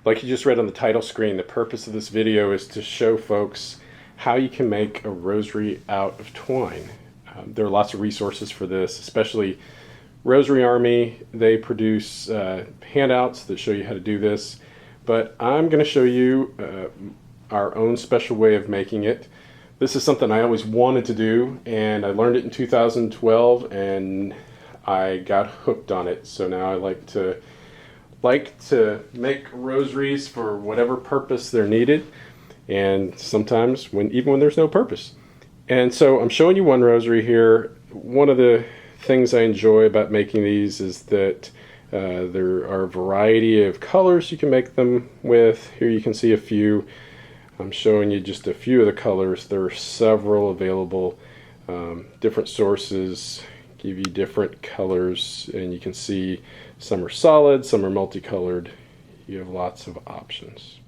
Like you just read on the title screen, the purpose of this video is to show folks how you can make a rosary out of twine. There are lots of resources for this, especially Rosary Army. They produce handouts that show you how to do this, but I'm going to show you our own special way of making it. This is something I always wanted to do, and I learned it in 2012 and I got hooked on it. So now I like to make rosaries for whatever purpose they're needed, and sometimes even when there's no purpose. And so I'm showing you one rosary here. One of the things I enjoy about making these is that there are a variety of colors you can make them with. Here you can see a few. I'm showing you just a few of the colors. There are several available. Different sources give you different colors, and you can see some are solid, some are multicolored. You have lots of options.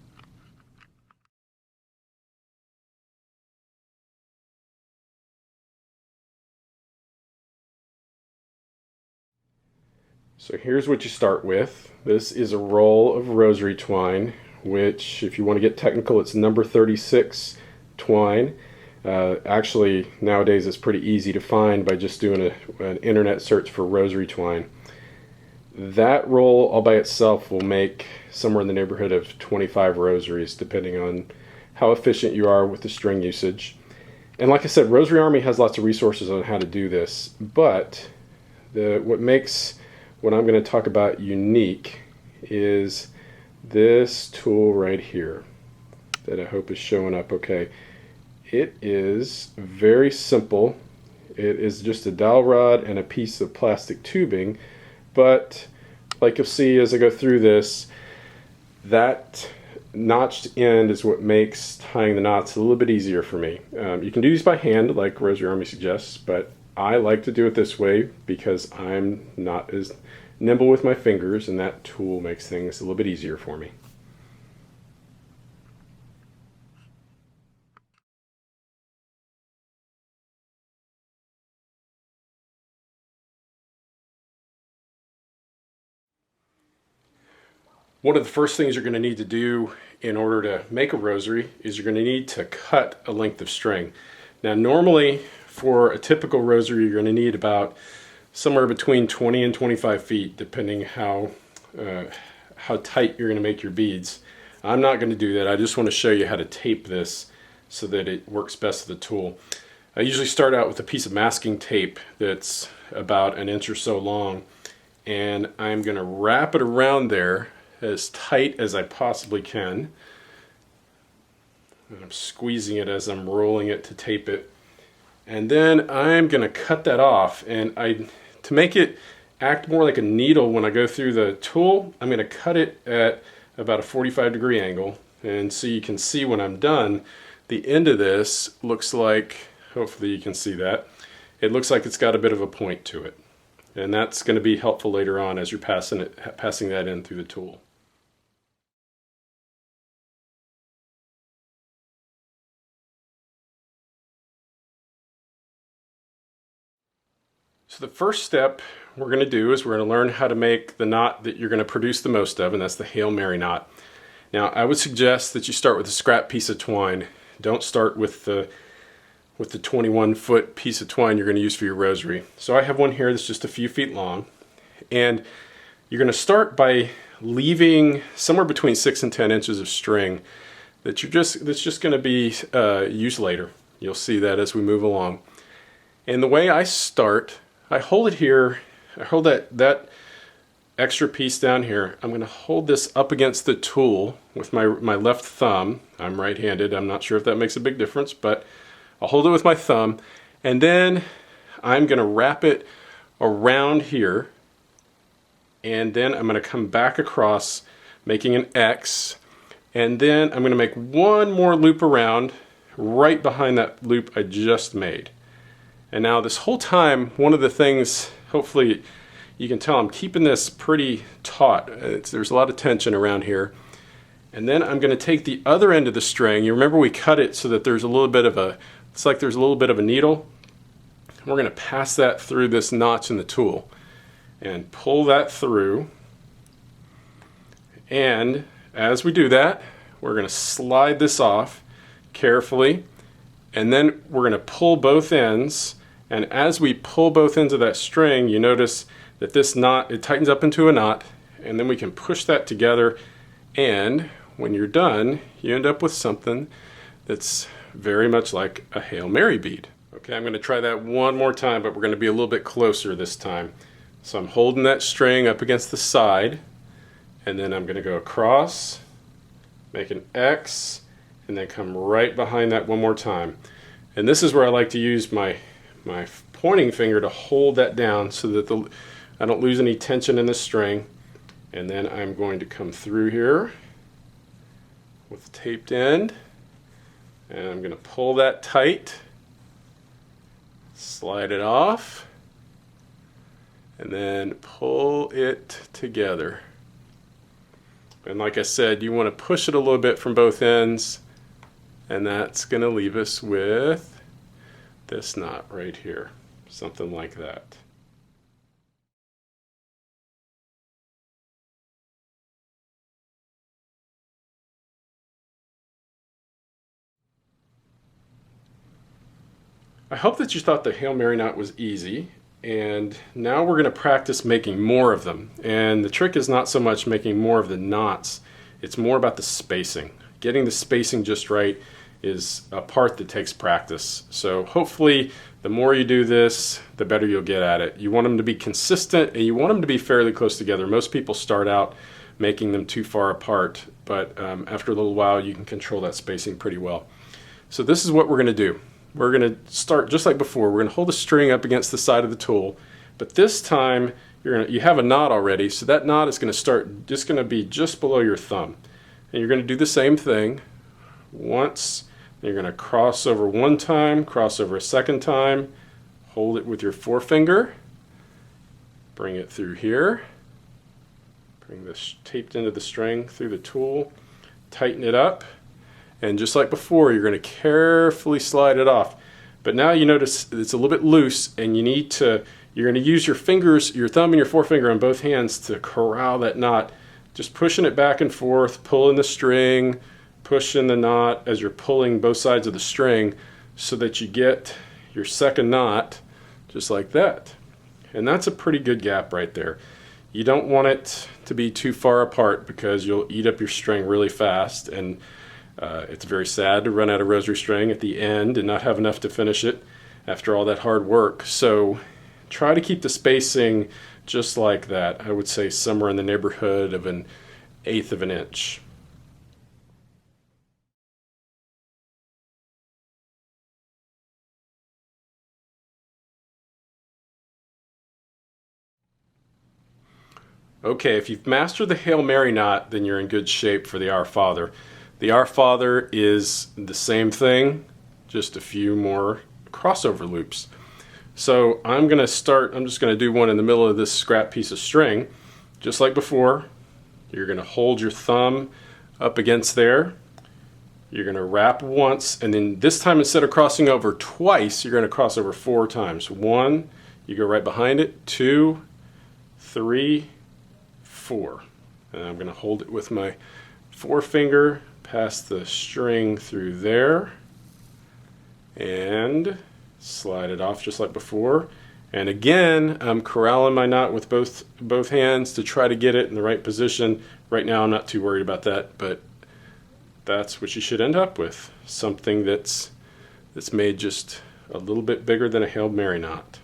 So here's what you start with. This is a roll of rosary twine, which, if you want to get technical, it's number 36 twine. Actually, nowadays it's pretty easy to find by just doing an internet search for rosary twine. That roll all by itself will make somewhere in the neighborhood of 25 rosaries, depending on how efficient you are with the string usage. And like I said, Rosary Army has lots of resources on how to do this, but what makes what I'm going to talk about unique is this tool right here that I hope is showing up okay. It is very simple. It is just a dowel rod and a piece of plastic tubing, but like you'll see as I go through this, that notched end is what makes tying the knots a little bit easier for me. You can do these by hand like Rosary Army suggests, but I like to do it this way because I'm not as nimble with my fingers, and that tool makes things a little bit easier for me. One of the first things you're going to need to do in order to make a rosary is you're going to need to cut a length of string. Now normally for a typical rosary you're going to need about somewhere between 20 and 25 feet, depending how tight you're going to make your beads. I'm not going to do that. I just want to show you how to tape this so that it works best with the tool. I usually start out with a piece of masking tape that's about an inch or so long, and I'm going to wrap it around there as tight as I possibly can. And I'm squeezing it as I'm rolling it to tape it. And then I'm going to cut that off, and to make it act more like a needle when I go through the tool, I'm going to cut it at about a 45-degree angle. And so you can see when I'm done, the end of this looks like, hopefully you can see that, it looks like it's got a bit of a point to it. And that's going to be helpful later on as you're passing that in through the tool. So the first step we're going to do is we're going to learn how to make the knot that you're going to produce the most of, and that's the Hail Mary knot. Now I would suggest that you start with a scrap piece of twine. Don't start with the 21-foot piece of twine you're going to use for your rosary. So I have one here that's just a few feet long, and you're going to start by leaving somewhere between 6 and 10 inches of string that's just going to be used later. You'll see that as we move along. And the way I start, I hold it here, I hold that extra piece down here. I'm going to hold this up against the tool with my left thumb. I'm right-handed. I'm not sure if that makes a big difference, but I'll hold it with my thumb, and then I'm going to wrap it around here, and then I'm going to come back across making an X, and then I'm going to make one more loop around right behind that loop I just made. And now this whole time, one of the things, hopefully you can tell, I'm keeping this pretty taut. There's a lot of tension around here. And then I'm going to take the other end of the string. You remember we cut it so that there's a little bit of it's like there's a little bit of a needle. We're going to pass that through this notch in the tool and pull that through. And as we do that, we're going to slide this off carefully, and then we're going to pull both ends. And as we pull both ends of that string, you notice that this knot, it tightens up into a knot, and then we can push that together, and when you're done, you end up with something that's very much like a Hail Mary bead. Okay, I'm going to try that one more time, but we're going to be a little bit closer this time. So I'm holding that string up against the side, and then I'm going to go across, make an X, and then come right behind that one more time. And this is where I like to use my pointing finger to hold that down so that I don't lose any tension in the string. And then I'm going to come through here with the taped end, and I'm going to pull that tight, slide it off, and then pull it together. And like I said, you want to push it a little bit from both ends, and that's going to leave us with this knot right here, something like that. I hope that you thought the Hail Mary knot was easy, and now we're going to practice making more of them. And the trick is not so much making more of the knots, it's more about the spacing. Getting the spacing just right is a part that takes practice. So hopefully the more you do this, the better you'll get at it. You want them to be consistent, and you want them to be fairly close together. Most people start out making them too far apart, but after a little while you can control that spacing pretty well. So this is what we're going to do. We're going to start just like before. We're going to hold the string up against the side of the tool, but this time you have a knot already, so that knot is going to be just below your thumb. And you're going to do the same thing once. You're going to cross over one time, cross over a second time, hold it with your forefinger, bring it through here, bring this taped into the string through the tool, tighten it up. And just like before, you're going to carefully slide it off. But now you notice it's a little bit loose, and you're going to use your fingers, your thumb and your forefinger on both hands to corral that knot. Just pushing it back and forth, pulling the string, pushing the knot as you're pulling both sides of the string so that you get your second knot just like that. And that's a pretty good gap right there. You don't want it to be too far apart because you'll eat up your string really fast, and it's very sad to run out of rosary string at the end and not have enough to finish it after all that hard work. So try to keep the spacing just like that. I would say somewhere in the neighborhood of 1/8 of an inch. Okay, if you've mastered the Hail Mary knot, then you're in good shape for the Our Father. The Our Father is the same thing, just a few more crossover loops. So I'm just going to do one in the middle of this scrap piece of string. Just like before, you're going to hold your thumb up against there. You're going to wrap once, and then this time instead of crossing over twice, you're going to cross over 4 times. 1, you go right behind it, 2, 3, 4. And I'm going to hold it with my forefinger, pass the string through there, and slide it off just like before. And again, I'm corralling my knot with both hands to try to get it in the right position. Right now I'm not too worried about that, but that's what you should end up with. Something that's made just a little bit bigger than a Hail Mary knot.